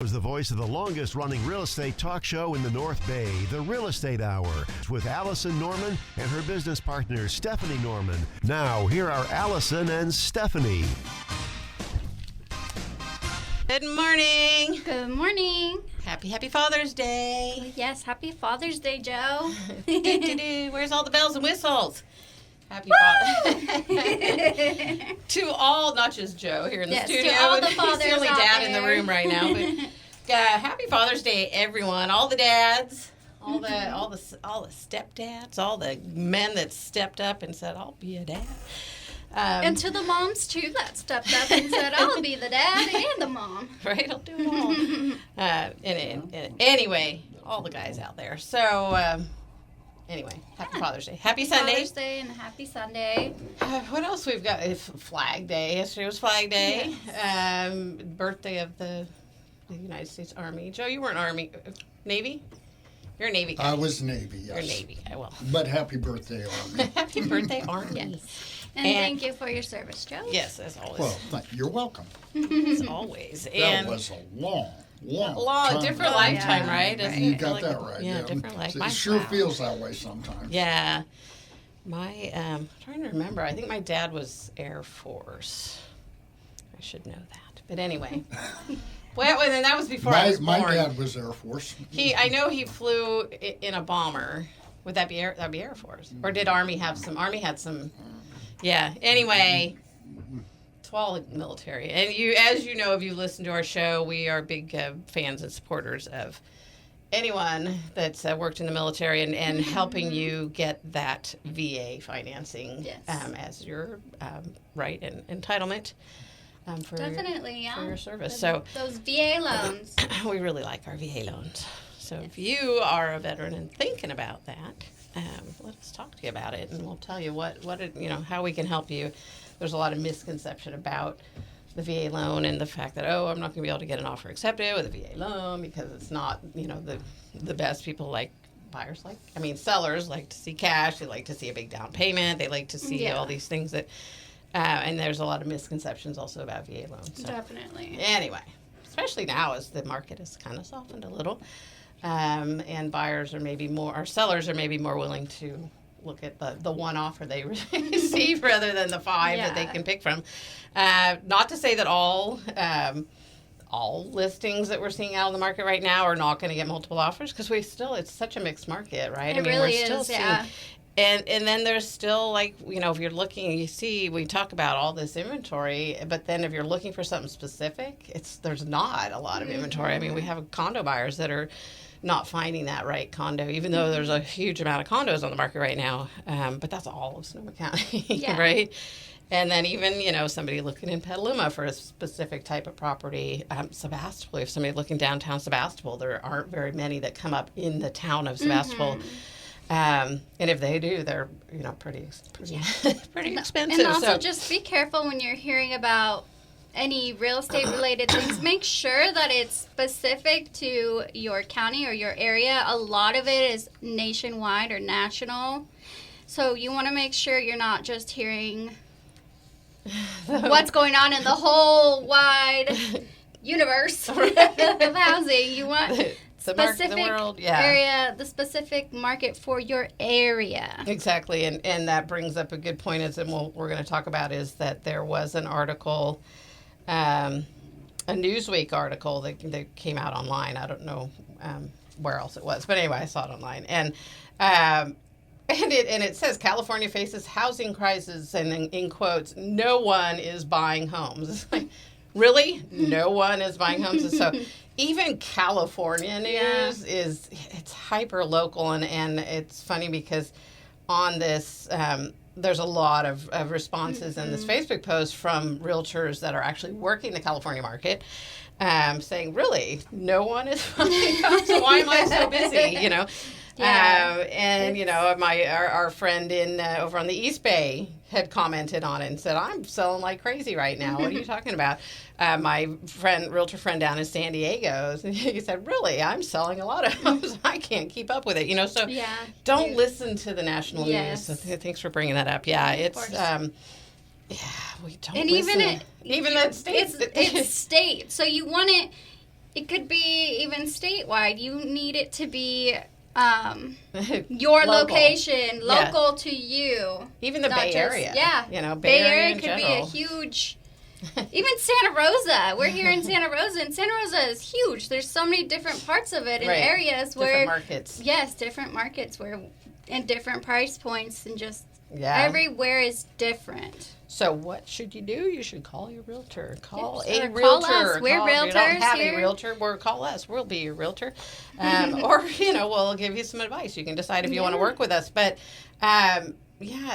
is the voice of the longest-running real estate talk show in the North Bay, The Real Estate Hour, with Allison Norman and her business partner, Stephanie Norman. Now, here are Allison and Stephanie. Good morning. Good morning. Happy Father's Day. Yes, happy Father's Day, Joe. Where's all the bells and whistles? Happy Father's To all, not just Joe here in the studio. To all the fathers He's the only out dad there. in the room right now. But, happy Father's Day, everyone. All the dads, all the stepdads, all the men that stepped up and said, "I'll be a dad." And to the moms, too, that stepped up and said, I'll be the dad and the mom. Right? I'll do it all. Anyway, all the guys out there. So, anyway, happy Father's Day. Happy Sunday. Father's Day and happy Sunday. What else we've got? Flag Day. Yesterday was Flag Day. Yes. Birthday of the United States Army. Joe, you weren't Army. Navy? You're a Navy guy. I was Navy, yes. You're a Navy guy. Well. But happy birthday, Army. Happy birthday, Army. Yes. And thank you for your service, Joe. Yes, as always. Well, you're welcome. As always. That was a long different time. lifetime, right? Isn't You it? got Like that right. Yeah, different life. It sure feels that way sometimes. Yeah. I'm trying to remember. I think my dad was Air Force. I should know that. But anyway. Well, and then that was before I was born. My dad was Air Force. I know he flew in a bomber. Would that be Air Force? Or did Army have some? Army had some. Yeah. Anyway, it's all military. And as you know, if you listen to our show, we are big fans and supporters of anyone that's worked in the military and helping you get that VA financing as your right and entitlement. Definitely, for your service. Those VA loans. We really like our VA loans. So if you are a veteran and thinking about that, let's talk to you about it, and we'll tell you how we can help you. There's a lot of misconception about the VA loan and the fact that I'm not going to be able to get an offer accepted with a VA loan because it's not the best. Sellers like to see cash. They like to see a big down payment. They like to see all these things that. And there's a lot of misconceptions also about VA loans. So. Definitely. Anyway, especially now as the market has kind of softened a little, and sellers are maybe more willing to look at the one offer they receive rather than the five that they can pick from. Not to say that all listings that we're seeing out of the market right now are not going to get multiple offers because it's such a mixed market, right? It really is, yeah. And then there's still, if you're looking, you see, we talk about all this inventory, but then if you're looking for something specific, there's not a lot of inventory. I mean, we have condo buyers that are not finding that right condo, even though there's a huge amount of condos on the market right now. But that's all of Sonoma County, right? And then even, somebody looking in Petaluma for a specific type of property. Sebastopol, if somebody looking downtown Sebastopol, there aren't very many that come up in the town of Sebastopol. Mm-hmm. And if they do, they're pretty expensive. And also, just be careful when you're hearing about any real estate related things. Make sure that it's specific to your county or your area. A lot of it is nationwide or national, so you want to make sure you're not just hearing what's going on in the whole wide universe of housing. You want area, the specific market for your area. Exactly, and that brings up a good point. We're going to talk about is that there was an article, a Newsweek article that came out online. I don't know where else it was, but anyway, I saw it online, and it says California faces housing crisis, and in quotes, no one is buying homes. It's like, really? No one is buying homes? And so even California news it's hyper local, and it's funny because on this there's a lot of responses in this Facebook post from realtors that are actually working the California market, saying, really, no one is buying homes, so why am I so busy, our friend over on the East Bay had commented on it and said, I'm selling like crazy right now. What are you talking about? My realtor friend down in San Diego, he said, really, I'm selling a lot of homes. I can't keep up with it. So don't listen to the national news. So thanks for bringing that up. Yeah, it's... we don't and listen. Even that state. It's state. So you want it... It could be even statewide. You need it to be your location, local to you. Even the Bay Area. Yeah. You know, Bay Area in could be general. a huge... Even Santa Rosa. We're here in Santa Rosa, and Santa Rosa is huge. There's so many different parts of it in areas where... Different markets. Yes, different markets where... And different price points, and just... Everywhere is different. So what should you do? You should call your realtor. Call Yes, a or realtor. call us. We're If you don't realtors have here. a realtor, call us. We'll be your realtor. Or, we'll give you some advice. You can decide if you want to work with us. But,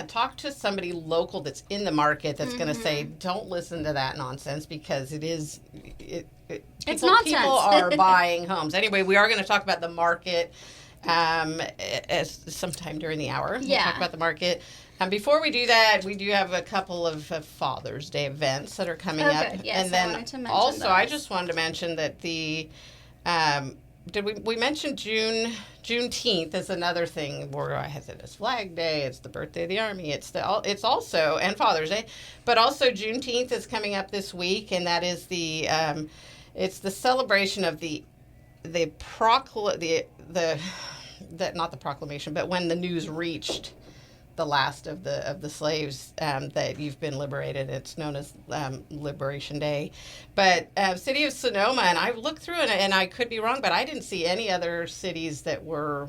talk to somebody local that's in the market that's going to say, don't listen to that nonsense, because it is... It's nonsense. People are buying homes. Anyway, we are going to talk about the market sometime during the hour. We'll talk about the market. Before we do that, we do have a couple of Father's Day events that are coming up. Yes, and then I wanted to mention also, those. I just wanted to mention that the we mentioned Juneteenth is another thing where I has it as Flag Day, it's the birthday of the Army, it's also and Father's Day, but also Juneteenth is coming up this week, and that is the it's the celebration of not the proclamation, but when the news reached the last of the slaves that you've been liberated. It's known as Liberation Day. But city of Sonoma, and I looked through it, and I could be wrong, but I didn't see any other cities that were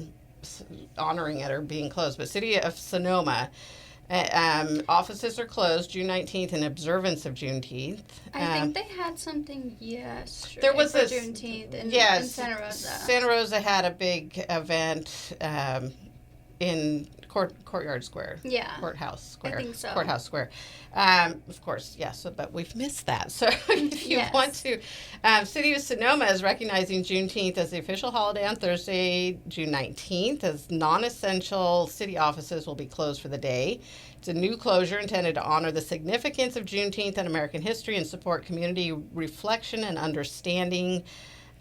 honoring it or being closed. But city of Sonoma, offices are closed June 19th in observance of Juneteenth. I think they had something yesterday there was for this, Juneteenth in Santa Rosa. Santa Rosa had a big event in Courtyard Square. Yeah. Courthouse Square. I think so. Courthouse Square. Of course, yes, but we've missed that. So if you want to, City of Sonoma is recognizing Juneteenth as the official holiday on Thursday, June 19th, as non-essential city offices will be closed for the day. It's a new closure intended to honor the significance of Juneteenth in American history and support community reflection and understanding.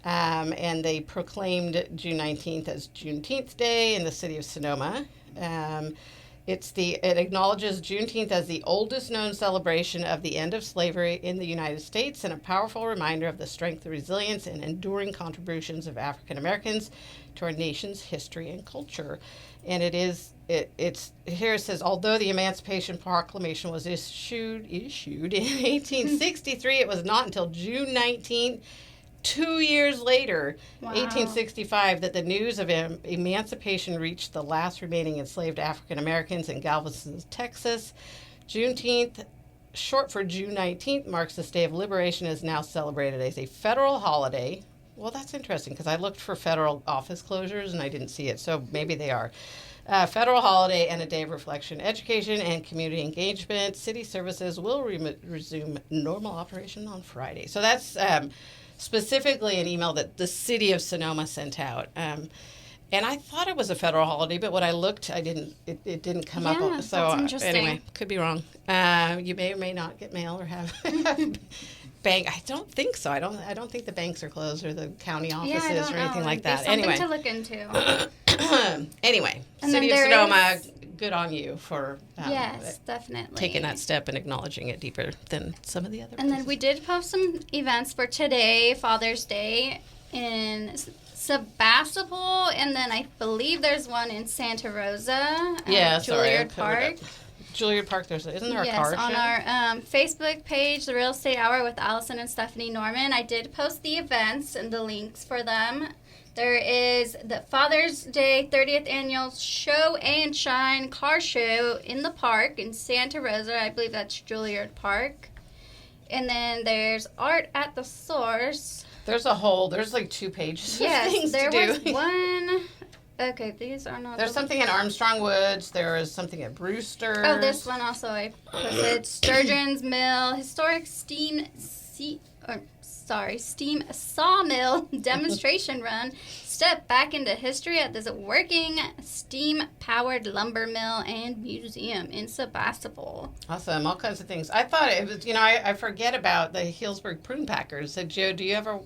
And they proclaimed June 19th as Juneteenth Day in the city of Sonoma. It acknowledges Juneteenth as the oldest known celebration of the end of slavery in the United States and a powerful reminder of the strength, resilience, and enduring contributions of African Americans to our nation's history and culture. And it's here it says, although the Emancipation Proclamation was issued in 1863, it was not until June 19th, 2 years later, 1865, that the news of emancipation reached the last remaining enslaved African Americans in Galveston, Texas. Juneteenth, short for June 19th, marks this day of liberation, is now celebrated as a federal holiday. Well, that's interesting, because I looked for federal office closures and I didn't see it, so maybe they are. Federal holiday and a day of reflection, education, and community engagement. City services will resume normal operation on Friday. So that's... specifically an email that the city of Sonoma sent out. And I thought it was a federal holiday, but when I looked, it didn't come up. So that's interesting. Anyway, could be wrong. You may or may not get mail or have bank. I don't think so. I don't think the banks are closed or the county offices or anything like that. Something to look into. Anyway, And city of Sonoma. Good on you for yes, definitely taking that step and acknowledging it deeper than some of the other And places. then we did post some events for today, Father's Day, in Sebastopol, and then I believe there's one in Santa Rosa, Juilliard Park. Juilliard Park, isn't there a car show? Yes, on our Facebook page, The Real Estate Hour with Allison and Stephanie Norman, I did post the events and the links for them. There is the Father's Day 30th Annual Show and Shine Car Show in the park in Santa Rosa. I believe that's Juilliard Park. And then there's Art at the Source. There's like 2 pages of things to do. Yes, there was one. Okay, these are not. There's something in Armstrong Woods. There is something at Brewster's. Oh, this one also I posted. Sturgeon's Mill, historic steam sawmill demonstration run. Step back into history at this working steam-powered lumber mill and museum in Sebastopol. Awesome, all kinds of things. I thought it was, I forget about the Healdsburg prune packers. So, Joe, do you ever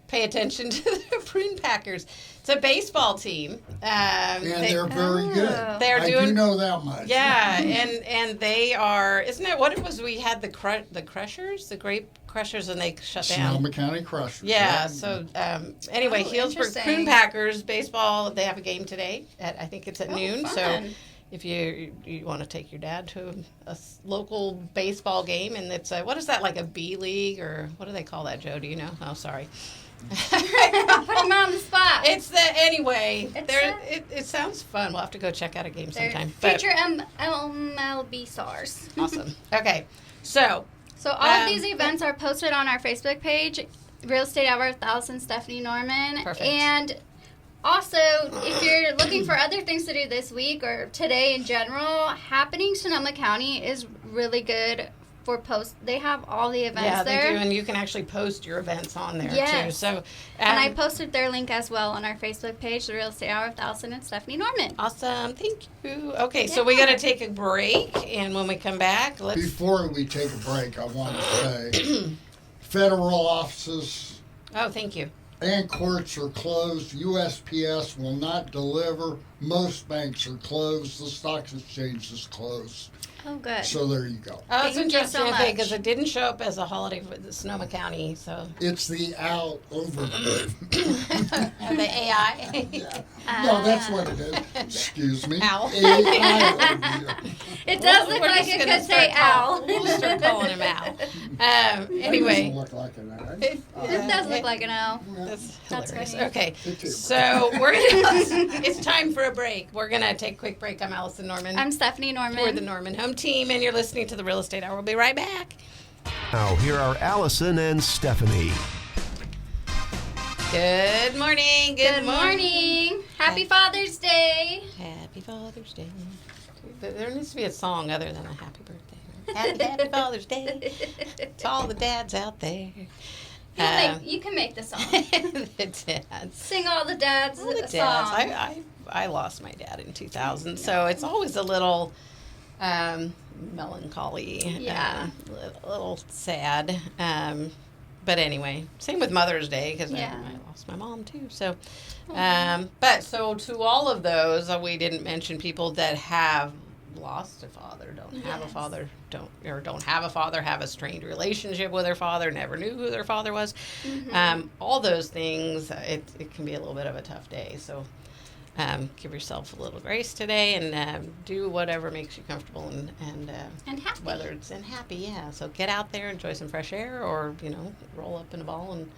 pay attention to the Prune Packers. It's a baseball team. And they're very good. They're I doing. do know that much. Yeah, and they are. Isn't it what it was? We had the Crushers, the Grape Crushers, and they shut down. Sonoma County Crushers. Yeah. So anyway, Healdsburg interesting. Prune Packers baseball. They have a game today. I think it's at noon. Fun. So if you want to take your dad to a local baseball game, and it's what is that, like a B league, or what do they call that, Joe? Do you know? Oh, sorry. Put him on the spot. It's anyway. It's it sounds fun. We'll have to go check out a game They're sometime. But future MLB stars. awesome. Okay, so So all of these events are posted on our Facebook page, Real Estate Hour with Allison and Stephanie Norman. Perfect. And also, if you're looking for other things to do this week or today in general, Happening Sonoma County is really good for post. They have all the events there. they do, and you can actually post your events on there too. Yes. So, And I posted their link as well on our Facebook page, The Real Estate Hour with Allison and Stephanie Norman. awesome. Thank you. Okay, so we got to take a break, and when we come back, let's. Before we take a break, I want to say federal offices Oh, thank you. and courts are closed. USPS will not deliver. Most banks are closed. The stock exchange is closed. Oh, good. So there you go. Oh, it's Thank you interesting so much. because it didn't show up as a holiday for the Sonoma County. So It's the owl over. the AI. No, that's what it is. Excuse me. Owl. AI. It does look We're like just it gonna could say start owl. We'll start calling him Al. It Anyway. doesn't look like an owl. It does look like an owl. That's That's hilarious. funny. Okay, It is. so it's time for a break. We're gonna take a quick break. I'm Allison Norman. I'm Stephanie Norman. We're the Norman Home Team, and you're listening to the Real Estate Hour. We'll be right back. Now, here are Allison and Stephanie. Good morning. Good morning. Happy Father's Day. Happy Father's Day. There needs to be a song other than a happy birthday. Happy Father's Day to all the dads out there. You can make the song. The dads. Sing all the dads All the a dads. song. I lost my dad in 2000, so it's always a little melancholy. Yeah. A little sad. But anyway, same with Mother's Day because Yeah. I lost my mom too. So, but so to all of those, we didn't mention people that have lost a father, don't have a father, don't have a father, have a strained relationship with their father, never knew who their father was. All those things, it can be a little bit of a tough day. So give yourself a little grace today and do whatever makes you comfortable and happy. whether it's happy, yeah. So get out there, enjoy some fresh air, or roll up in a ball and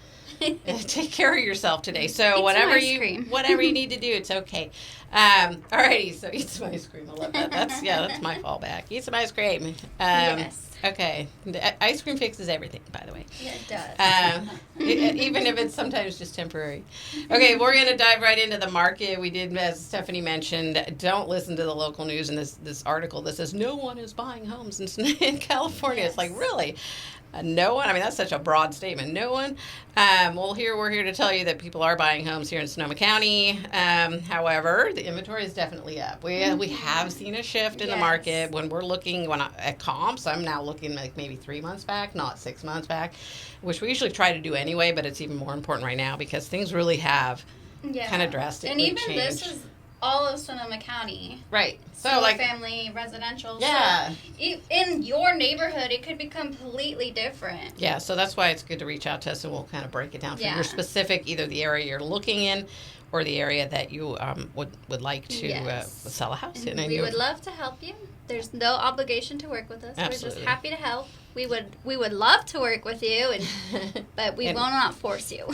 take care of yourself today. So Eat whatever some ice cream. whatever you need to do, it's okay. Alrighty, so eat some ice cream. I love that. That's my fallback. Eat some ice cream. Yes. Okay. Ice cream fixes everything, by the way. Yeah, it does. Even if it's sometimes just temporary. Okay, we're going to dive right into the market. We did, as Stephanie mentioned, don't listen to the local news in this article that says no one is buying homes in California. Yes. It's like, really? No one? I mean, that's such a broad statement. No one? Well, we're here to tell you that people are buying homes here in Sonoma County. However, the inventory is definitely up. We have seen a shift in the Yes. market. When we're looking at comps, I'm now looking like maybe 3 months back, not 6 months back, which we usually try to do anyway, but it's even more important right now because things really have Yeah. kind of drastically And even changed. this is all of Sonoma County. Right. So, Single like, family, residential. yeah. So in your neighborhood, it could be completely different. Yeah, so that's why it's good to reach out to us, and we'll kind of break it down for Yeah. your specific, either the area you're looking in or the area that you would like to Yes. sell a house in. And we would love to help you. There's no obligation to work with us. We're Absolutely. just happy to help. We would love to work with you, but we And- will not force you.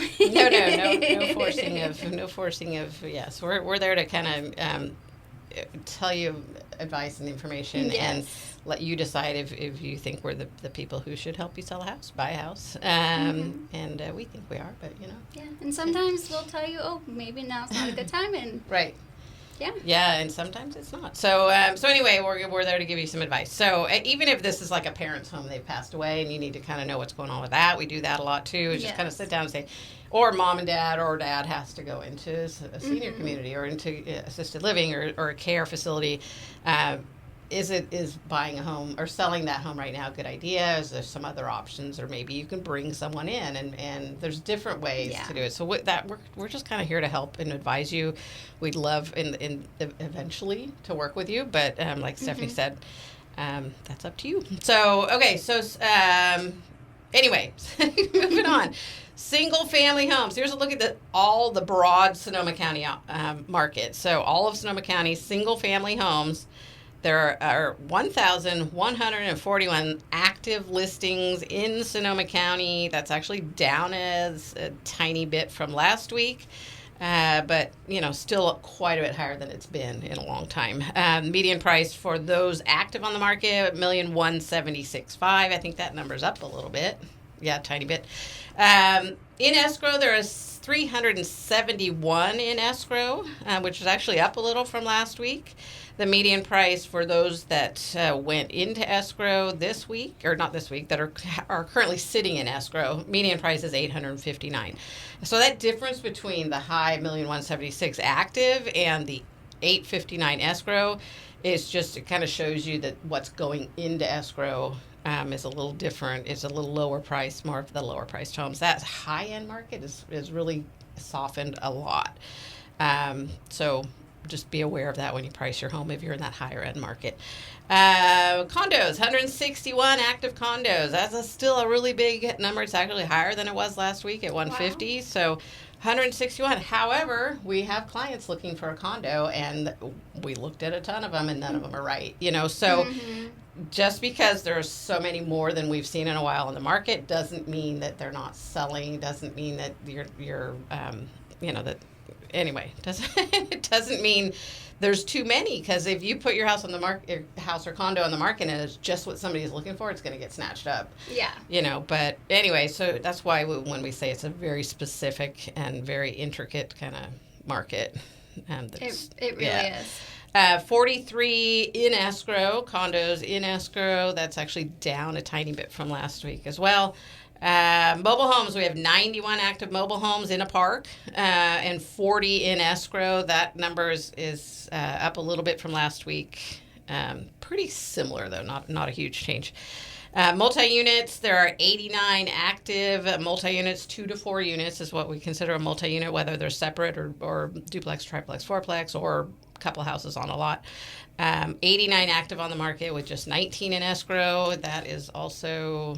no forcing of. Yes, we're there to kind of tell you advice and information and Yes. let you decide if you think we're the people who should help you sell a house, buy a house, and we think we are, but Yeah, and sometimes we'll tell you, oh, maybe now's not a good time, and right. yeah. Yeah, and sometimes it's not. So, so anyway, we're there to give you some advice. So, even if this is like a parent's home, they've passed away, and you need to kind of know what's going on with that, we do that a lot too. Is just kind of Yes. sit down and say, or mom and dad, or dad has to go into a senior community or into assisted living or a care facility. is buying a home or selling that home right now a good idea? Is there some other options, or maybe you can bring someone in, and there's different ways to do it. So with that, we're just kind of here to help and advise you. We'd love in eventually to work with you, but like Stephanie said, that's up to you. So okay, so anyway, moving on. Single family homes. Here's a look at all the broad Sonoma County market. So all of Sonoma County single family homes. There are 1,141 active listings in Sonoma County. That's actually down as a tiny bit from last week, but still quite a bit higher than it's been in a long time. Median price for those active on the market, $1,176,500. I think that number's up a little bit. Yeah, a tiny bit. In escrow, there is 371 in escrow, which is actually up a little from last week. The median price for those that went into escrow this week, or not this week, that are currently sitting in escrow, median price is $859. So that difference between the high $1,176,000 active and the $859 escrow is just, it kind of shows you that what's going into escrow is a little different. It's a little lower price, more of the lower priced homes. That high-end market is really softened a lot. So just be aware of that when you price your home if you're in that higher end market. Condos, 161 active condos. That's still a really big number. It's actually higher than it was last week at 150. Wow. So 161. However, we have clients looking for a condo, and we looked at a ton of them, and none of them are right. So just because there's so many more than we've seen in a while in the market doesn't mean that they're not selling. Doesn't mean that you're that. Anyway, it doesn't mean there's too many, because if you put your house on the market, your house or condo on the market, and it's just what somebody's looking for, it's going to get snatched up. Yeah. But anyway, so that's why when we say it's a very specific and very intricate kind of market. It really is. 43 in escrow, condos in escrow. That's actually down a tiny bit from last week as well. Mobile homes, we have 91 active mobile homes in a park and 40 in escrow. That number is up a little bit from last week. Pretty similar, though, not a huge change. Multi-units, there are 89 active multi-units. 2 to 4 units is what we consider a multi-unit, whether they're separate or duplex, triplex, fourplex, or a couple houses on a lot. 89 active on the market with just 19 in escrow. That is also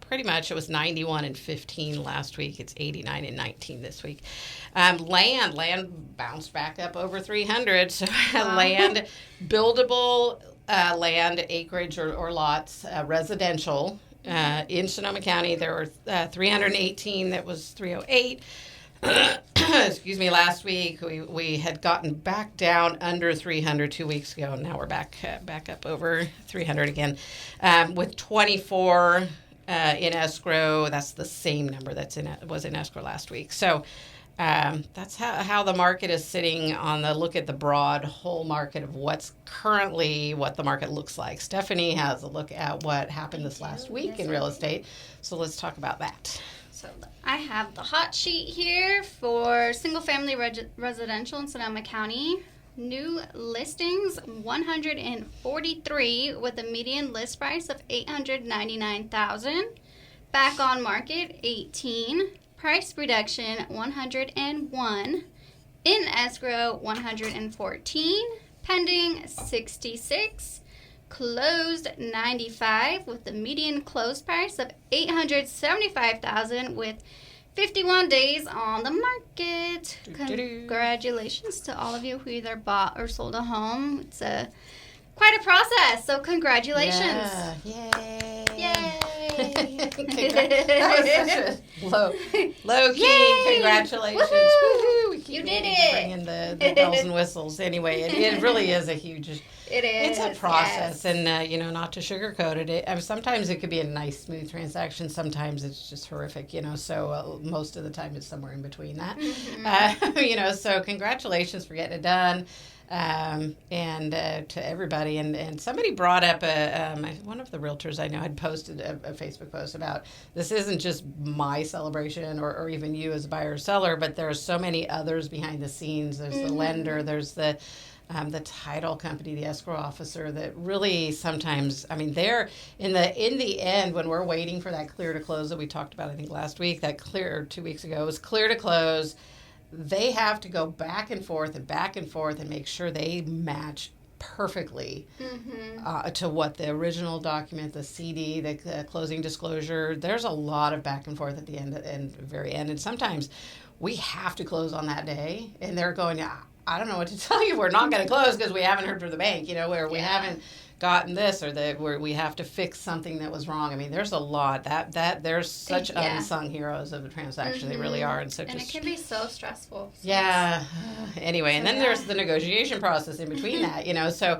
pretty much, it was 91 and 15 last week. It's 89 and 19 this week. Land bounced back up over 300. So land, buildable land, acreage or lots, residential. In Sonoma County, there were 318. That was 308. Excuse me, last week. We had gotten back down under 300 2 weeks ago, and now we're back up over 300 again, with 24 in escrow. That's the same number was in escrow last week. So that's how the market is sitting on the look at the broad whole market of what the market looks like. Stephanie has a look at what happened this last week in real estate. So let's talk about that. So I have the hot sheet here for single family residential in Sonoma County. New listings, 143 with a median list price of $899,000. Back on market, 18. Price reduction, 101. In escrow, 114. Pending, 66. Closed, 95 with a median close price of $875,000 with 51 days on the market. Congratulations to all of you who either bought or sold a home. It's quite a process, so congratulations. Yeah. Yay. That was such a low key. Yay. Congratulations. Woohoo. We keep You did it. Bringing the bells and whistles. Anyway, it really is a huge... It is. It's a process, yes. And not to sugarcoat it. I mean, sometimes it could be a nice, smooth transaction. Sometimes it's just horrific. So most of the time it's somewhere in between that. Mm-hmm. So congratulations for getting it done, and to everybody. And somebody brought up one of the realtors I know had posted a Facebook post about this isn't just my celebration or even you as a buyer or seller, but there are so many others behind the scenes. There's the lender. There's the the title company, the escrow officer, that really sometimes, I mean, they're in the end when we're waiting for that clear to close that we talked about, I think last week, that clear, or 2 weeks ago, was clear to close. They have to go back and forth and make sure they match perfectly to what the original document, the CD, the closing disclosure. There's a lot of back and forth at the end and very end, and sometimes we have to close on that day, and they're going, I don't know what to tell you. We're not going to close because we haven't heard from the bank, where we haven't gotten this, or that where we have to fix something that was wrong. I mean, there's a lot that there's such unsung heroes of the transaction. They really are, and it can be so stressful. Yeah. Anyway, and then there's the negotiation process in between that, So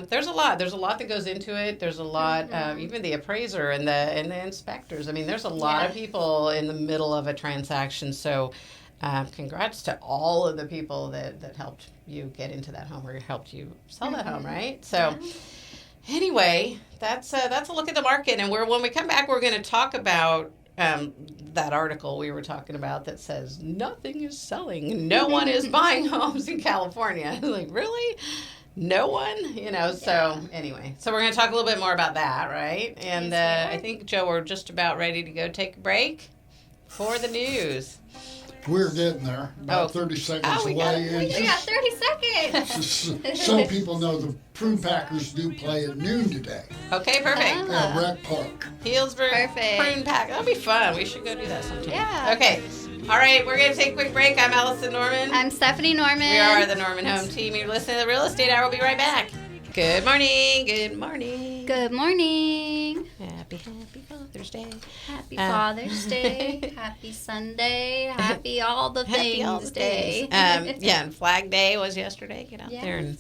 there's a lot. There's a lot that goes into it. There's a lot. Even the appraiser and the inspectors. I mean, there's a lot of people in the middle of a transaction. So. Congrats to all of the people that helped you get into that home or helped you sell that home, right? So anyway, that's a look at the market. And when we come back, we're going to talk about that article we were talking about that says nothing is selling. No one is buying homes in California. Like, really? No one? So anyway. So we're going to talk a little bit more about that, right? And I think, Joe, we're just about ready to go take a break for the news. We're getting there. About 30 seconds away. We got 30 seconds. So people know the Prune Packers do play at noon today. Okay, perfect. At Rec Park. Healdsburg Prune Pack. That'll be fun. We should go do that sometime. Yeah. Okay. All right, we're going to take a quick break. I'm Allison Norman. I'm Stephanie Norman. We are the Norman Home Team. You're listening to the Real Estate Hour. We'll be right back. Good morning. Good morning. Good morning. Happy Father's Day. Happy Father's Day. Happy Sunday. Happy all the things day. And Flag Day was yesterday. Get out there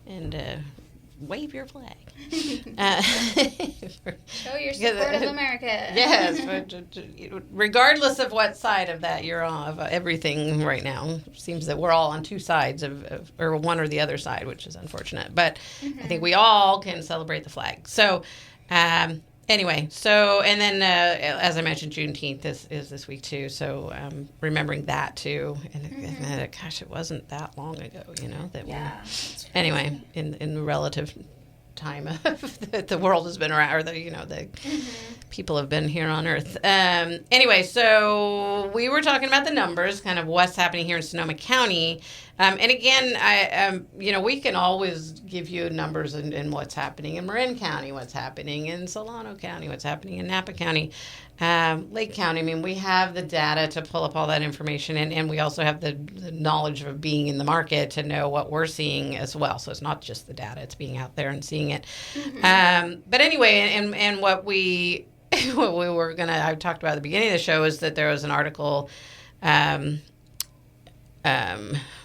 and wave your flag. Show your support of America. Yes, regardless of what side of that you're on, of everything right now. It seems that we're all on two sides of or one or the other side, which is unfortunate. But I think we all can celebrate the flag. So anyway, and then as I mentioned, Juneteenth is this week too. So remembering that too. And gosh, it wasn't that long ago, anyway, in the relative time that the world has been around, or the people have been here on Earth. Anyway, so we were talking about the numbers, kind of what's happening here in Sonoma County. And again, we can always give you numbers in what's happening in Marin County, what's happening in Solano County, what's happening in Napa County, Lake County. I mean, we have the data to pull up all that information, and we also have the knowledge of being in the market to know what we're seeing as well. So it's not just the data; it's being out there and seeing it. But anyway, and what we were I talked about at the beginning of the show is that there was an article.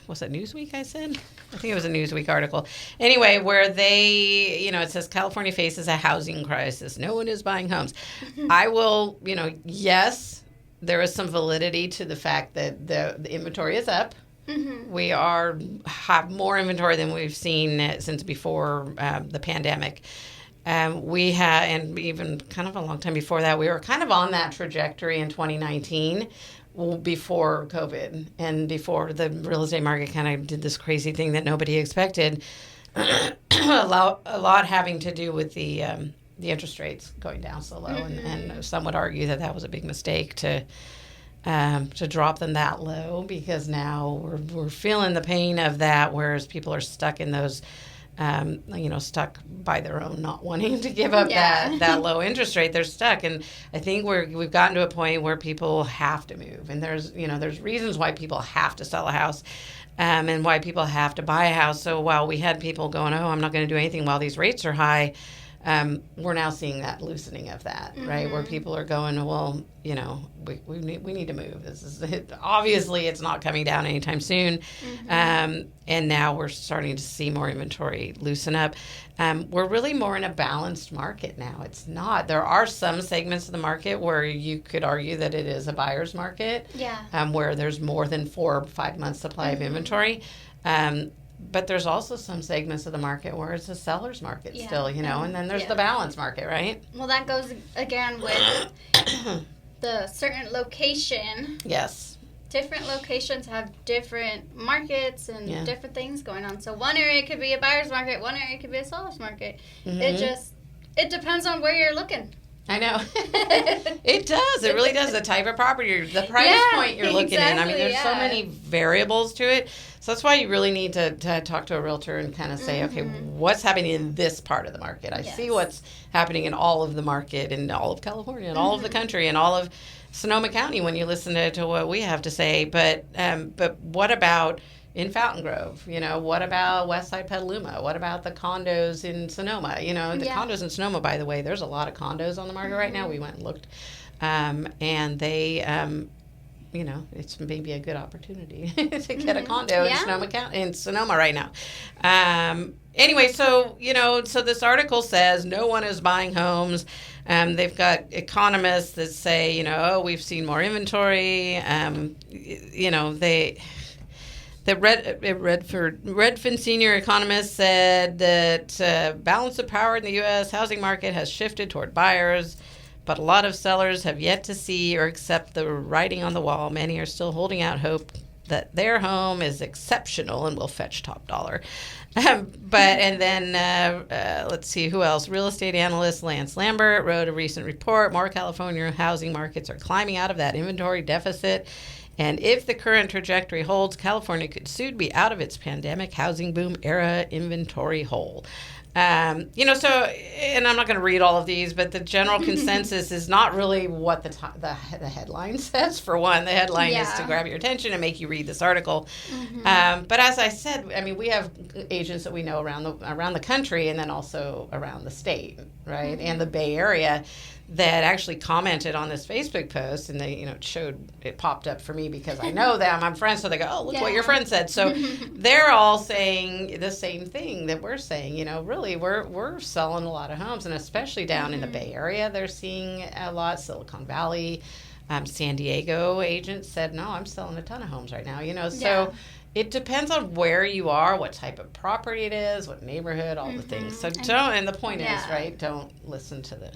Was that Newsweek, I said? I think it was a Newsweek article. Anyway, where they, it says California faces a housing crisis. No one is buying homes. I will, yes, there is some validity to the fact that the inventory is up. We have more inventory than we've seen since before the pandemic. We had, and even kind of a long time before that, we were kind of on that trajectory in 2019. Before COVID and before the real estate market kind of did this crazy thing that nobody expected, a lot having to do with the interest rates going down so low, and some would argue that was a big mistake to drop them that low, because now we're feeling the pain of that, whereas people are stuck in those. Stuck by their own not wanting to give up that low interest rate. They're stuck. And I think we've gotten to a point where people have to move. And there's reasons why people have to sell a house and why people have to buy a house. So while we had people going, I'm not going to do anything while these rates are high, we're now seeing that loosening of that, right? Where people are going, well, we need to move. This is obviously it's not coming down anytime soon, and now we're starting to see more inventory loosen up. We're really more in a balanced market now. It's not. There are some segments of the market where you could argue that it is a buyer's market, where there's more than 4 or 5 months supply of inventory. But there's also some segments of the market where it's a seller's market still, and then there's the balance market, right? Well, that goes again with the certain location. Yes. different locations have different markets and different things going on. So one area could be a buyer's market, one area could be a seller's market. It depends on where you're looking. I know. It does. It really does. The type of property, the price point you're looking in. I mean, there's so many variables to it. So that's why you really need to talk to a realtor and kind of say, okay, what's happening in this part of the market? I see what's happening in all of the market, in all of California, and all of the country, and all of Sonoma County when you listen to what we have to say. But what about in Fountain Grove? You know, what about Westside Petaluma? What about the condos in Sonoma? You know, the condos in Sonoma, by the way, there's a lot of condos on the market right now. We went and looked, and they, you know, it's maybe a good opportunity to get a condo in Sonoma right now. Anyway, so, you know, so this article says no one is buying homes. They've got economists that say, you know, oh, we've seen more inventory. You know, the Redfin senior economist said that balance of power in the U.S. housing market has shifted toward buyers, but a lot of sellers have yet to see or accept the writing on the wall. Many are still holding out hope that their home is exceptional and will fetch top dollar. Let's see, who else? Real estate analyst Lance Lambert wrote a recent report. More California housing markets are climbing out of that inventory deficit. And if the current trajectory holds, California could soon be out of its pandemic housing boom era inventory hole. You know, so, and I'm not going to read all of these, but the general consensus is not really what the headline says. For one, the headline is to grab your attention and make you read this article. But as I said, I mean, we have agents that we know around the country and then also around the state, right, and the Bay Area that actually commented on this Facebook post, and they, you know, it popped up for me because I know them, I'm friends, so they go, oh, look what your friend said. So they're all saying the same thing that we're saying. You know, really, we're selling a lot of homes, and especially down in the Bay Area, they're seeing a lot. Silicon Valley, San Diego agents said, no, I'm selling a ton of homes right now. You know, so it depends on where you are, what type of property it is, what neighborhood, all the things. So don't, and the point is, right, don't listen to the...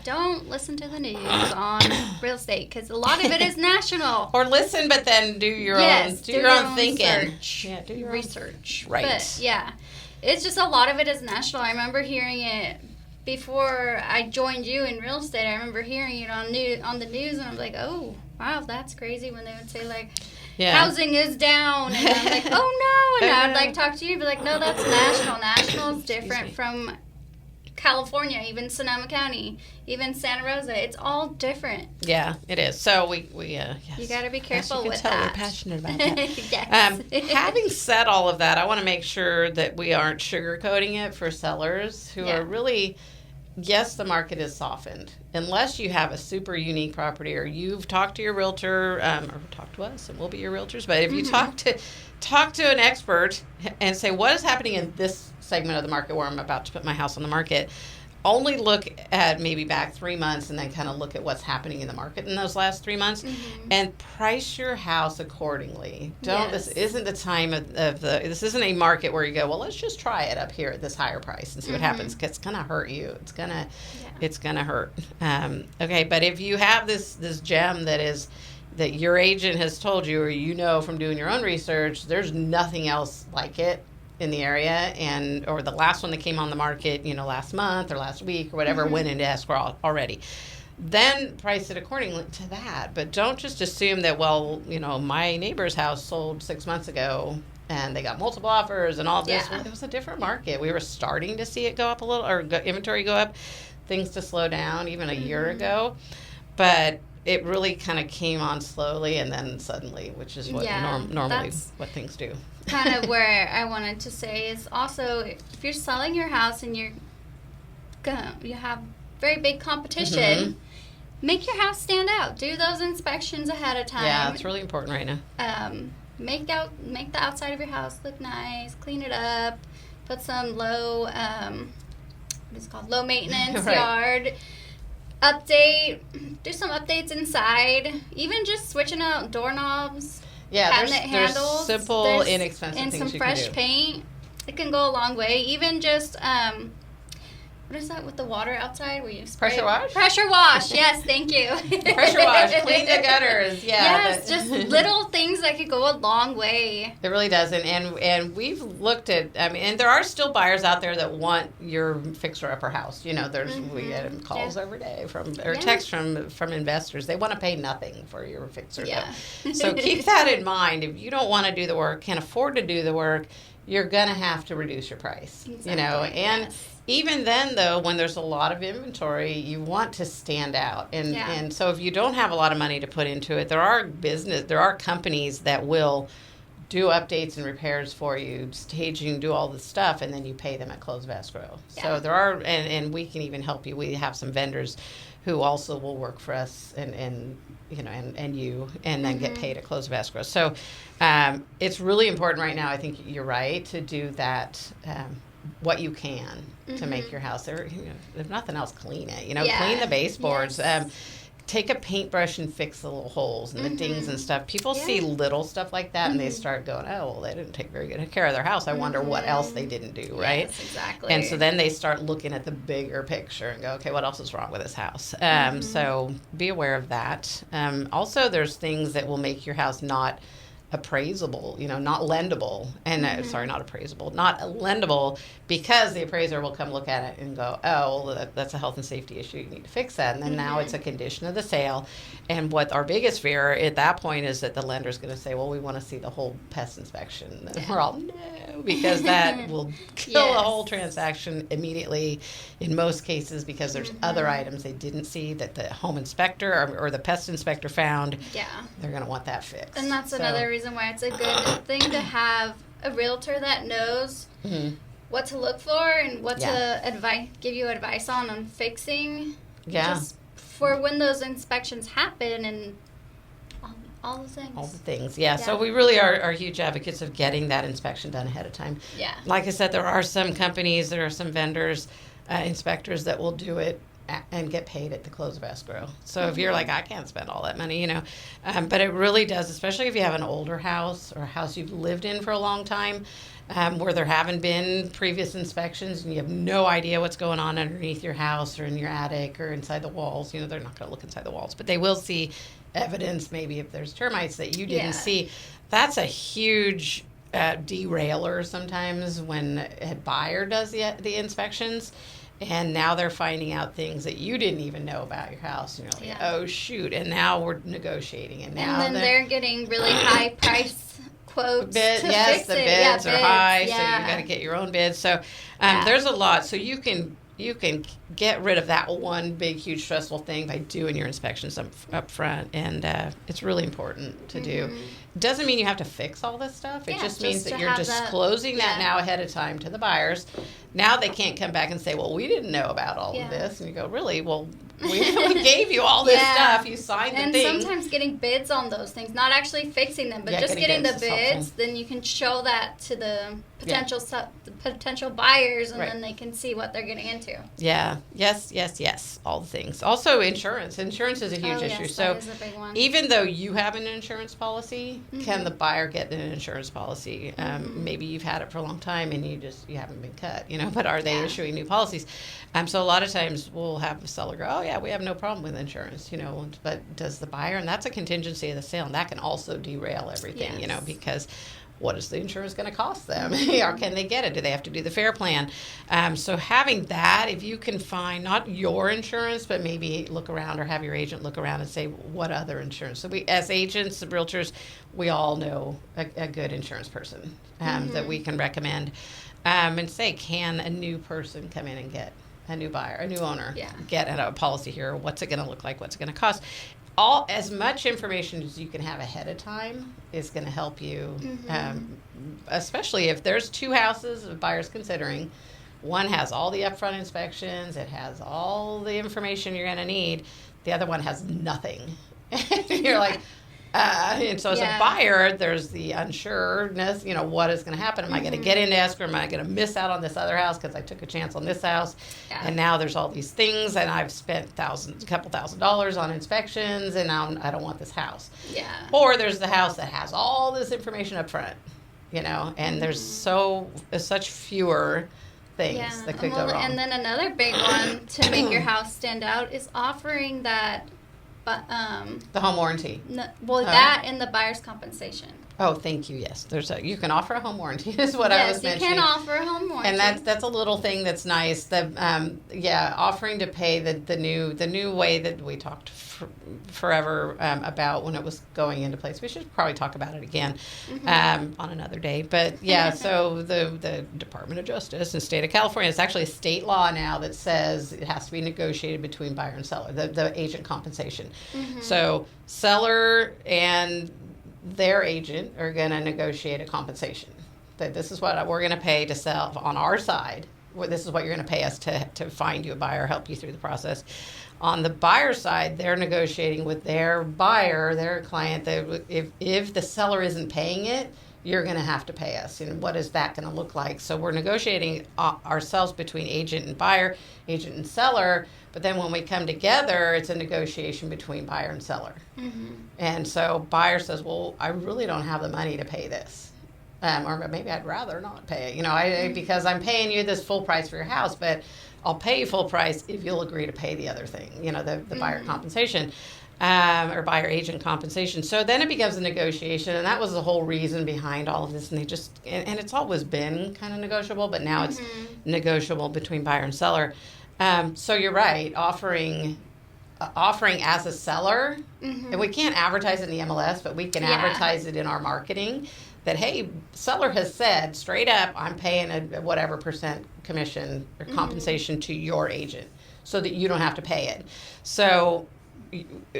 don't listen to the news on real estate, because a lot of it is national. Or listen, but then do your own thinking. Research. Yeah, do your research. Right. But, it's just a lot of it is national. I remember hearing it before I joined you in real estate. I remember hearing it on the news, and I was like, oh, wow, that's crazy, when they would say, like... housing is down, and I'm like, oh no, and I'd like talk to you, be like, no, that's national. National is different from California, even Sonoma County, even Santa Rosa. It's all different. Yeah, it is. So we you got to be careful with that. We're passionate about that. Having said all of that, I want to make sure that we aren't sugarcoating it for sellers who are really. Yes, the market is softened. Unless you have a super unique property, or you've talked to your realtor, or talk to us, and we'll be your realtors. But if you talk to an expert and say, what is happening in this segment of the market where I'm about to put my house on the market, only look at maybe back 3 months and then kind of look at what's happening in the market in those last 3 months and price your house accordingly. This isn't the time this isn't a market where you go, well, let's just try it up here at this higher price and see what happens, because it's going to hurt you. It's going to hurt. Okay, but if you have this gem that your agent has told you, or you know from doing your own research, there's nothing else like it in the area, or the last one that came on the market, you know, last month or last week or whatever, went into escrow already, then price it accordingly to that. But don't just assume that, well, you know, my neighbor's house sold 6 months ago and they got multiple offers and all this. Well, it was a different market. We were starting to see it go up a little, or inventory go up, things to slow down even a year ago. But it really kind of came on slowly and then suddenly, which is what normally what things do. Kind of where I wanted to say is also, if you're selling your house and you have very big competition, make your house stand out. Do those inspections ahead of time. Yeah, it's really important right now. Make the outside of your house look nice. Clean it up. Put some low maintenance yard. Do some updates inside. Even just switching out doorknobs. Yeah, there's simple, inexpensive and things some fresh paint. It can go a long way. Even just what is that with the water outside where you spray? Pressure wash? Pressure wash. Yes, thank you. Pressure wash, clean the gutters. Yeah. Yes, just little things that could go a long way. It really does, and we've looked at. I mean, and there are still buyers out there that want your fixer-upper house. You know, we get calls every day texts from investors. They want to pay nothing for your fixer. Yeah. So keep that in mind. If you don't want to do the work, can't afford to do the work, you're gonna have to reduce your price. Exactly. You know, and. Yes. Even then, though, when there's a lot of inventory, you want to stand out. And so if you don't have a lot of money to put into it, there are companies that will do updates and repairs for you, staging, do all this stuff, and then you pay them at close of escrow. Yeah. So there are, and we can even help you. We have some vendors who also will work for us and you know, and then get paid at close of escrow. So it's really important right now. I think you're right to do that. What you can to make your house, if nothing else, clean it. You know, clean the baseboards. Yes. Take a paintbrush and fix the little holes and the dings and stuff. People see little stuff like that and they start going, oh, well, they didn't take very good care of their house. I wonder what else they didn't do, right? Yes, exactly. And so then they start looking at the bigger picture and go, okay, what else is wrong with this house? So be aware of that. Also, there's things that will make your house not appraisable, you know, not lendable, and not appraisable, not lendable, because the appraiser will come look at it and go, oh, well, that's a health and safety issue, you need to fix that, and then now it's a condition of the sale. And what our biggest fear at that point is that the lender's going to say, well, we want to see the whole pest inspection. And we're all, no, because that will kill the whole transaction immediately in most cases, because there's other items they didn't see that the home inspector or the pest inspector found. Yeah, they're going to want that fixed. And that's another reason why it's a good thing to have a realtor that knows what to look for and what to give you advice on fixing. Yeah. Just for when those inspections happen and all the things. All the things, yeah. So we really are huge advocates of getting that inspection done ahead of time. Yeah. Like I said, there are some companies, there are some vendors, inspectors that will do it and get paid at the close of escrow. So if you're like, I can't spend all that money, you know. But it really does, especially if you have an older house or a house you've lived in for a long time, where there haven't been previous inspections and you have no idea what's going on underneath your house or in your attic or inside the walls. You know, they're not going to look inside the walls, but they will see evidence maybe if there's termites that you didn't see. That's a huge derailer sometimes when a buyer does the inspections. And now they're finding out things that you didn't even know about your house. And you're like, oh, shoot. And now we're negotiating. And then they're getting really high price quotes to fix it. The bids are high, so you've got to get your own bids. So there's a lot. So you can get rid of that one big, huge, stressful thing by doing your inspections up front. And it's really important to do. Doesn't mean you have to fix all this stuff. It just means that you're disclosing that now ahead of time to the buyers. Now they can't come back and say, well, we didn't know about all of this. And you go, really? Well, we gave you all this stuff. You signed the thing. And sometimes getting bids on those things, not actually fixing them, but just getting the bids, then you can show that to the potential buyers, and then they can see what they're getting into. Yeah. Yes. All the things. Also, insurance. Insurance is a huge issue. So that is a big one. Even though you have an insurance policy, can the buyer get an insurance policy? Maybe you've had it for a long time and you haven't been cut, you know, but are they issuing new policies? So a lot of times we'll have a seller go, oh yeah, we have no problem with insurance, you know, but does the buyer, and that's a contingency of the sale, and that can also derail everything, you know, because what is the insurance going to cost them? Or can they get it? Do they have to do the fair plan? So having that, if you can find not your insurance, but maybe look around or have your agent look around and say, what other insurance? So we, as agents, realtors, we all know a good insurance person that we can recommend and say, can a new person come in and get a new buyer, a new owner, get a policy here? What's it going to look like? What's it going to cost? As much information as you can have ahead of time is going to help you, especially if there's two houses of buyers considering. One has all the upfront inspections, it has all the information you're going to need. The other one has nothing. You're like, and so as a buyer, there's the unsureness, you know, what is going to happen? Am I going to get into escrow? Am I going to miss out on this other house because I took a chance on this house? And now there's all these things, and I've spent a couple $1,000s on inspections, and now I don't want this house. Or there's the house that has all this information up front, you know, and there's such fewer things that could go wrong. And then another big one to make your house stand out is offering that, the home warranty. That and the buyer's compensation. Oh, thank you. Yes, you can offer a home warranty. Is what I was mentioning. Yes, you can offer a home warranty, and that's a little thing that's nice. The offering to pay the new way that we talked forever about when it was going into place. We should probably talk about it again on another day. But yeah, so the Department of Justice in the state of California, it's actually a state law now that says it has to be negotiated between buyer and seller. The agent compensation. So seller and their agent are going to negotiate a compensation. That this is what we're going to pay to sell on our side. This is what you're going to pay us to find you a buyer, help you through the process. On the buyer side, they're negotiating with their buyer, their client, that if the seller isn't paying it, you're going to have to pay us. And what is that going to look like? So we're negotiating ourselves between agent and buyer, agent and seller. But then when we come together, it's a negotiation between buyer and seller. And so buyer says, well, I really don't have the money to pay this. Or maybe I'd rather not pay it, because I'm paying you this full price for your house, but I'll pay you full price if you'll agree to pay the other thing, the buyer compensation. Or buyer agent compensation. So then it becomes a negotiation, and that was the whole reason behind all of this. And and it's always been kind of negotiable, but now it's negotiable between buyer and seller. So you're right, offering as a seller, and we can't advertise it in the MLS, but we can advertise it in our marketing. That, hey, seller has said straight up, I'm paying a whatever percent commission or compensation to your agent, so that you don't have to pay it. So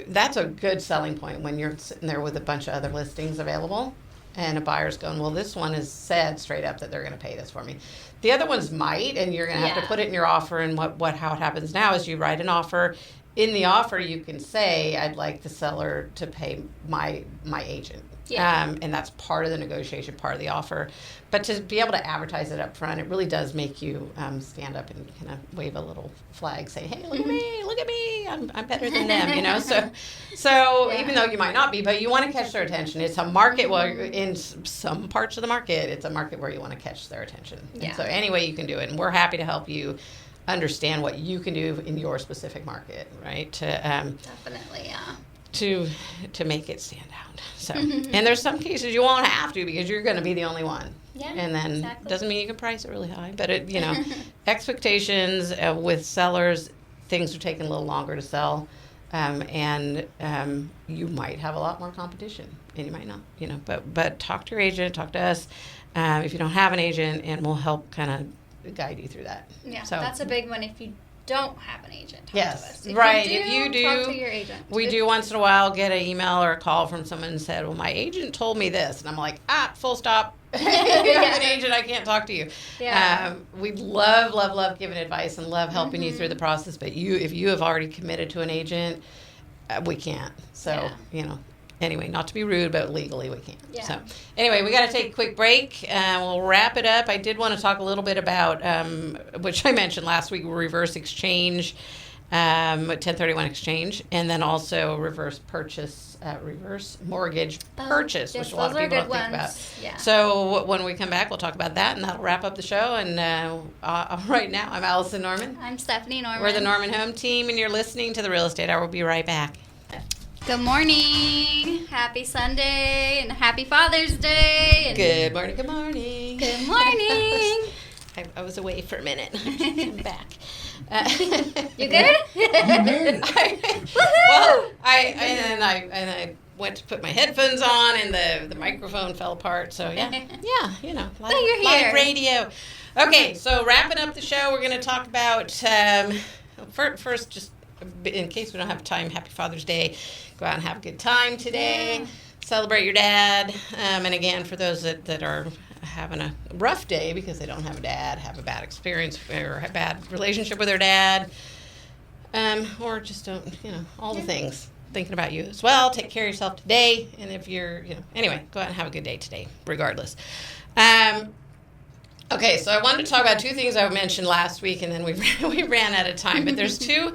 that's a good selling point when you're sitting there with a bunch of other listings available and a buyer's going, well, this one has said straight up that they're going to pay this for me. The other ones might, and you're going to have to put it in your offer. And how it happens now is you write an offer. In the offer, you can say, I'd like the seller to pay my agent. And that's part of the negotiation, part of the offer. But to be able to advertise it up front, it really does make you stand up and kind of wave a little flag, say, hey, look at me, I'm better than them, So even though you might not be, but you want to catch their attention. It's a market where in some parts of the market, it's a market where you want to catch their attention. And so any way you can do it, and we're happy to help you understand what you can do in your specific market, right? Definitely, to make it stand out. So, and there's some cases you won't have to because you're going to be the only one. Yeah, and then doesn't mean you can price it really high, but expectations with sellers, things are taking a little longer to sell, and you might have a lot more competition, and you might not, But talk to your agent, talk to us if you don't have an agent, and we'll help kind of guide you through that. Yeah, so that's a big one. If you don't have an agent, talk to us. If you do, talk to your agent. We do once in a while get an email or a call from someone and said, well, my agent told me this. And I'm like, full stop. You have an agent, I can't talk to you. We love giving advice and love helping you through the process. But if you have already committed to an agent, we can't. So, anyway, not to be rude, but legally we can't. Yeah. So anyway, we got to take a quick break. We'll wrap it up. I did want to talk a little bit about, which I mentioned last week, reverse exchange, 1031 exchange, and then also reverse mortgage purchase, which a lot of people don't think about. Yeah. So when we come back, we'll talk about that, and that'll wrap up the show. And right now, I'm Allison Norman. I'm Stephanie Norman. We're the Norman Home Team, and you're listening to The Real Estate Hour. We'll be right back. Good morning. Happy Sunday and happy Father's Day. And Good morning. Good morning. Good morning. I was away for a minute. I'm back. You good? Well, I went to put my headphones on and the microphone fell apart. So live radio. Okay, so wrapping up the show, we're going to talk about first just. In case we don't have time, happy Father's Day. Go out and have a good time today. Celebrate your dad. And again, for those that are having a rough day because they don't have a dad, have a bad experience or a bad relationship with their dad, or just don't, all the things. Thinking about you as well. Take care of yourself today. And if you're, anyway, go out and have a good day today, regardless. Okay, so I wanted to talk about two things I mentioned last week, and then we ran out of time. But there's two.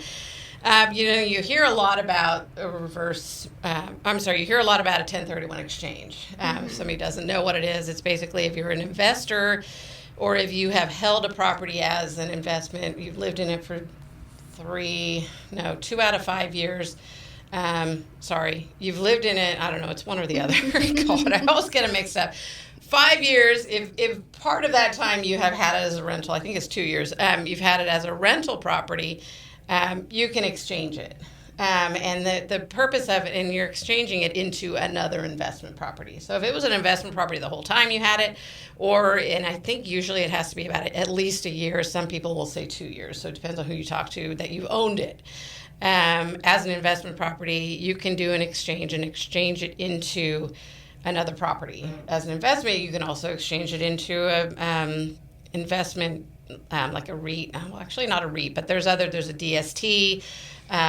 You hear a lot about a you hear a lot about a 1031 exchange. If somebody doesn't know what it is, it's basically if you're an investor or if you have held a property as an investment, you've lived in it for 2 out of 5 years. You've lived in it, I don't know, it's one or the other. God, I always get them mixed up. 5 years, if part of that time you have had it as a rental, I think it's 2 years, you've had it as a rental property, you can exchange it. And the purpose of it, and you're exchanging it into another investment property. So if it was an investment property the whole time you had it, and I think usually it has to be about at least a year. Some people will say 2 years, so it depends on who you talk to, that you've owned it. As an investment property, you can do an exchange and exchange it into another property. As an investment, you can also exchange it into a investment like a REIT. Well, actually not a REIT, but there's a DST,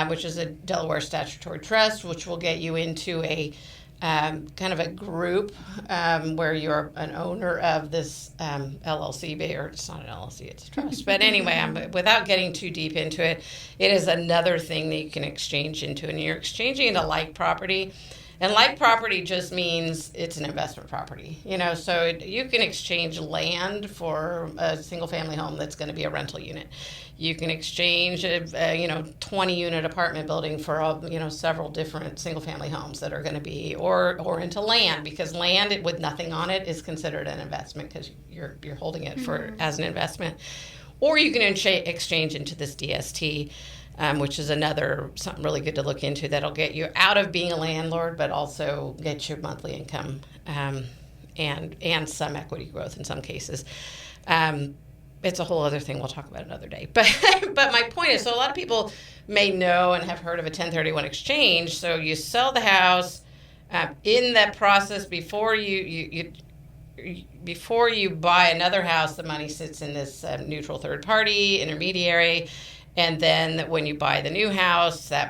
which is a Delaware Statutory Trust, which will get you into a kind of a group where you're an owner of this LLC, or it's not an LLC, it's a trust. But anyway, without getting too deep into it, it is another thing that you can exchange into, and you're exchanging into like property. And like property just means it's an investment property, so you can exchange land for a single family home that's going to be a rental unit. You can exchange a 20-unit apartment building for several different single family homes that are going to be, or into land, because land with nothing on it is considered an investment because you're holding it as an investment. Or you can exchange into this DST, which is something really good to look into that'll get you out of being a landlord, but also get your monthly income and some equity growth in some cases. It's a whole other thing we'll talk about another day. But my point is, so a lot of people may know and have heard of a 1031 exchange. So you sell the house. In that process, before you buy another house, the money sits in this neutral third party intermediary. And then when you buy the new house, the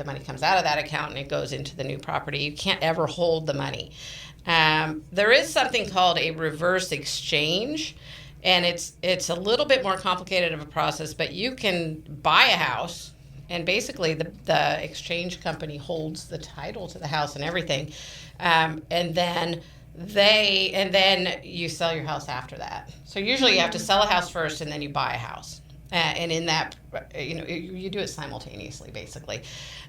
money comes out of that account and it goes into the new property. You can't ever hold the money. There is something called a reverse exchange, and it's a little bit more complicated of a process, but you can buy a house, and basically the exchange company holds the title to the house and everything, and then you sell your house after that. So usually you have to sell a house first, and then you buy a house. And in that, you do it simultaneously, basically.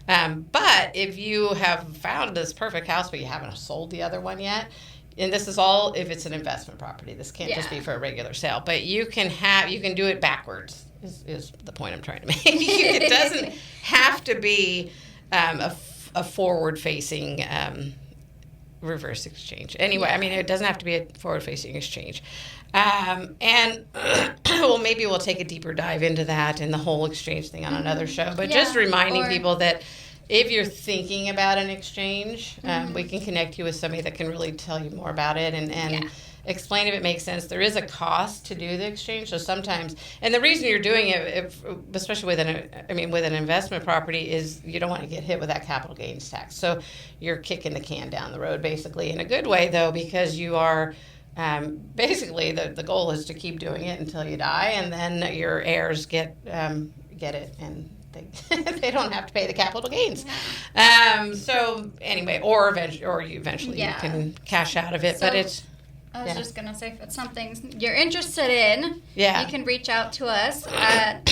But if you have found this perfect house, but you haven't sold the other one yet, and this is all if it's an investment property. This can't just be for a regular sale. But you can do it backwards. Is the point I'm trying to make? It doesn't have to be a forward-facing reverse exchange. Anyway, I mean, it doesn't have to be a forward-facing exchange. And well, maybe we'll take a deeper dive into that and the whole exchange thing on another show. But just reminding people that if you're thinking about an exchange, we can connect you with somebody that can really tell you more about it and explain if it makes sense. There is a cost to do the exchange. So sometimes, and the reason you're doing it, especially with an investment property, is you don't want to get hit with that capital gains tax. So you're kicking the can down the road, basically, in a good way, though, because you are. Basically, the goal is to keep doing it until you die, and then your heirs get it, and they don't have to pay the capital gains. So anyway, or eventually you can cash out of it. So, but it's. I was just gonna say, if it's something you're interested in, you can reach out to us at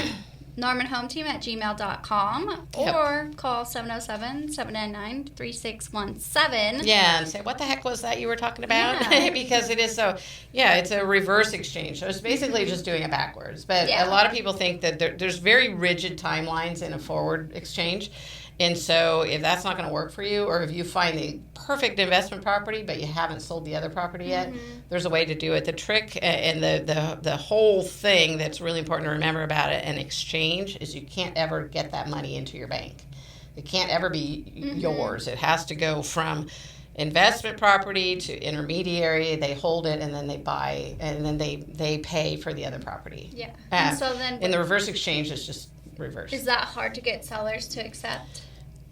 normanhometeam@gmail.com or call 707-799-3617. Yeah, and say, what the heck was that you were talking about? Yeah. Because it is it's a reverse exchange. So it's basically just doing it backwards. But a lot of people think that there's very rigid timelines in a forward exchange. And so if that's not going to work for you, or if you find the perfect investment property but you haven't sold the other property yet, there's a way to do it. The trick and the whole thing that's really important to remember about an exchange is you can't ever get that money into your bank. It can't ever be yours. It has to go from investment property to intermediary. They hold it, and then they buy, and then they pay for the other property. Yeah. And so then in the reverse exchange, it's just reverse. Is that hard to get sellers to accept?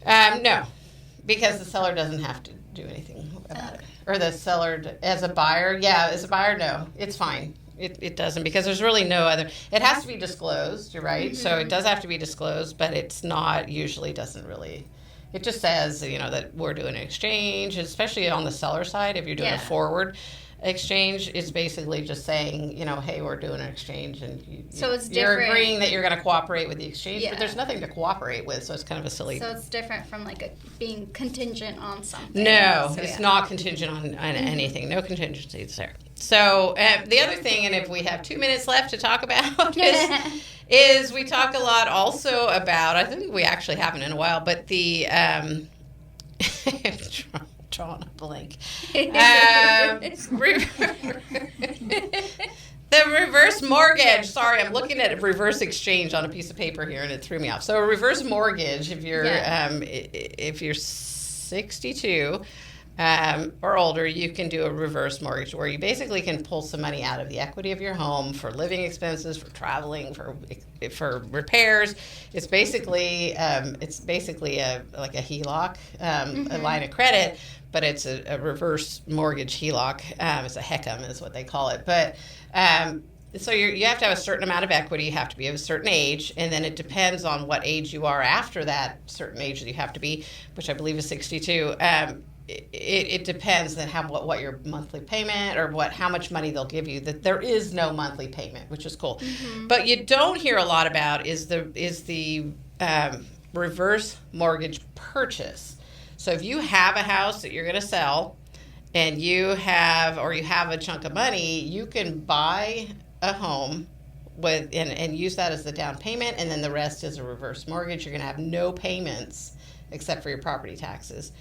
No, because the seller doesn't have to do anything about it. Or the seller, as a buyer, no, it's fine. It doesn't, because there's really no other. It has to be disclosed, you're right. So it does have to be disclosed, but it's not, usually doesn't really It just says, that we're doing an exchange, especially on the seller side. If you're doing a forward exchange, it's basically just saying, hey, we're doing an exchange, and so it's you're different. agreeing that you're going to cooperate with the exchange, but there's nothing to cooperate with, so it's kind of a silly. So it's different from being contingent on something. No, so, it's not contingent on anything. No contingencies there. So the other thing, and if we have 2 minutes left to talk about, is we talk a lot also about, I think we actually haven't in a while, but the drawing a blank. The reverse mortgage. Sorry, I'm looking at a reverse exchange on a piece of paper here, and it threw me off. So a reverse mortgage, if you're 62 or older, you can do a reverse mortgage where you basically can pull some money out of the equity of your home for living expenses, for traveling, for repairs. It's basically like a HELOC, a line of credit, but it's a reverse mortgage HELOC. It's a HECM is what they call it. But so you have to have a certain amount of equity. You have to be of a certain age, and then it depends on what age you are after that certain age that you have to be, which I believe is 62. It depends on what your monthly payment or how much money they'll give you. That there is no monthly payment, which is cool. Mm-hmm. But you don't hear a lot about is the reverse mortgage purchase. So if you have a house that you're going to sell, and you have a chunk of money, you can buy a home with and use that as the down payment, and then the rest is a reverse mortgage. You're going to have no payments except for your property taxes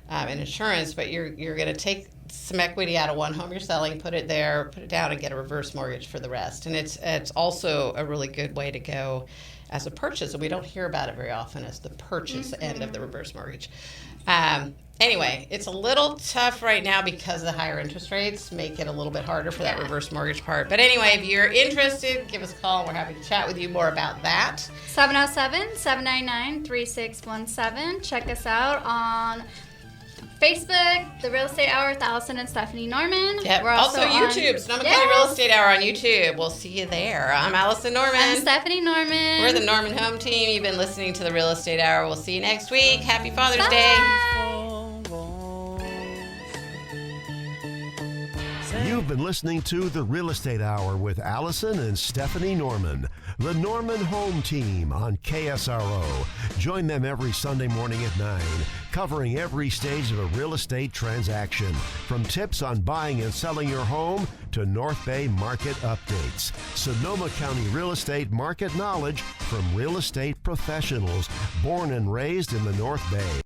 and insurance, but you're going to take some equity out of one home you're selling, put it down, and get a reverse mortgage for the rest. And it's also a really good way to go as a purchase, and we don't hear about it very often as the purchase end of the reverse mortgage. Anyway, it's a little tough right now because the higher interest rates make it a little bit harder for that reverse mortgage part. But anyway, if you're interested, give us a call. We're happy to chat with you more about that. 707-799-3617. Check us out on Facebook, The Real Estate Hour with Allison and Stephanie Norman. Yep. We're also YouTube, Sonoma County Real Estate Hour on YouTube. We'll see you there. I'm Allison Norman. I'm Stephanie Norman. We're the Norman Home Team. You've been listening to The Real Estate Hour. We'll see you next week. Happy Father's Day. You've been listening to The Real Estate Hour with Allison and Stephanie Norman, the Norman Home Team on KSRO. Join them every Sunday morning at 9, covering every stage of a real estate transaction, from tips on buying and selling your home to North Bay market updates. Sonoma County real estate market knowledge from real estate professionals born and raised in the North Bay.